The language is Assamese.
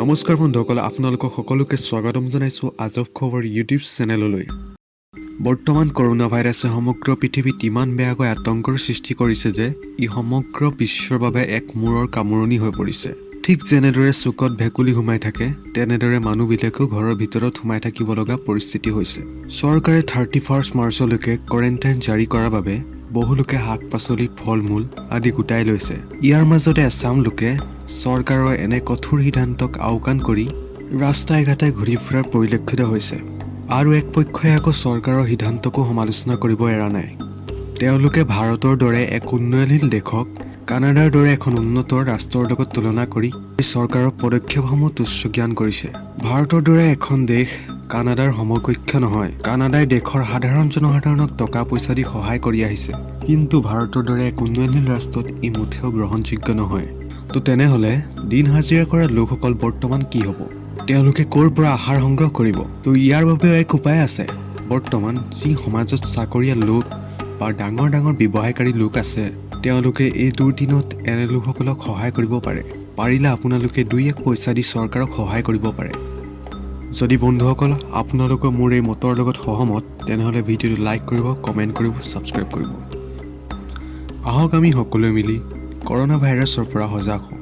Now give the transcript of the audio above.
নমস্কাৰ বন্ধুসকল, আপোনালোকক সকলোকে স্বাগতম জনাইছোঁ আজব খবৰ ইউটিউব চেনেললৈ। বৰ্তমান কৰোনা ভাইৰাছে সমগ্ৰ পৃথিৱীত ইমান বেয়াকৈ আতংকৰ সৃষ্টি কৰিছে যে ই সমগ্ৰ বিশ্বৰ বাবে এক মূৰৰ কামোৰণি হৈ পৰিছে। ঠিক যেনেদৰে চুকত ভেকুলী সোমাই থাকে, তেনেদৰে মানুহবিলাকেও ঘৰৰ ভিতৰত সোমাই থাকিব লগা পৰিস্থিতি হৈছে। চৰকাৰে 31 মাৰ্চলৈকে কোৱাৰেণ্টাইন জাৰি কৰাৰ বাবে বহুলোকে শাক-পাচলি, ফল-মূল আদি গোটাই লৈছে। ইয়াৰ মাজতে আছাম লোকে চৰকাৰৰ এনে কঠোৰ সিদ্ধান্তক আওকাণ কৰি ৰাস্তাই ঘাটে ঘূৰি ফুৰাৰ পৰিলক্ষিত হৈছে। আৰু এক পক্ষই আকৌ চৰকাৰৰ সিদ্ধান্তকো সমালোচনা কৰিব এৰা নাই। তেওঁলোকে ভাৰতৰ দৰে এক উন্নয়নশীল দেশক কানাডাৰ দৰে এখন উন্নত ৰাষ্ট্ৰৰ লগত তুলনা কৰি চৰকাৰৰ পদক্ষেপসমূহ তুচ্ছ জ্ঞান কৰিছে। ভাৰতৰ দৰে এখন দেশ কানাডাৰ সমকক্ষ নহয়। কানাডাই দেশৰ সাধাৰণ জনসাধাৰণক টকা পইচা দি সহায় কৰি আহিছে, কিন্তু ভাৰতৰ দৰে এক উন্নয়নশীল ৰাষ্ট্ৰত ই মুঠেও গ্ৰহণযোগ্য নহয়। তো তেনেহ'লে দিন হাজিৰা কৰা লোকসকল বৰ্তমান কি হ'ব? তেওঁলোকে ক'ৰ পৰা আহাৰ সংগ্ৰহ কৰিব? তো ইয়াৰ বাবেও এক উপায় আছে। বৰ্তমান যি সমাজত চাকৰিয়াল লোক বা ডাঙৰ ডাঙৰ ব্যৱসায়কাৰী লোক আছে, তেওঁলোকে এই দুৰ্দিনত এনে লোকসকলক সহায় কৰিব পাৰে। পাৰিলে আপোনালোকে 2-1 পইচা দি চৰকাৰক সহায় কৰিব পাৰে। যদি বন্ধুসকল আপোনালোকে মোৰ এই মতৰ লগত সহমত, তেনেহ'লে ভিডিঅ'টো লাইক কৰিব, কমেণ্ট কৰিব, ছাবস্ক্ৰাইব কৰিব। আহক আমি সকলোৱে মিলি কৰোনা ভাইৰাছৰ পৰা সজাগ হওঁ।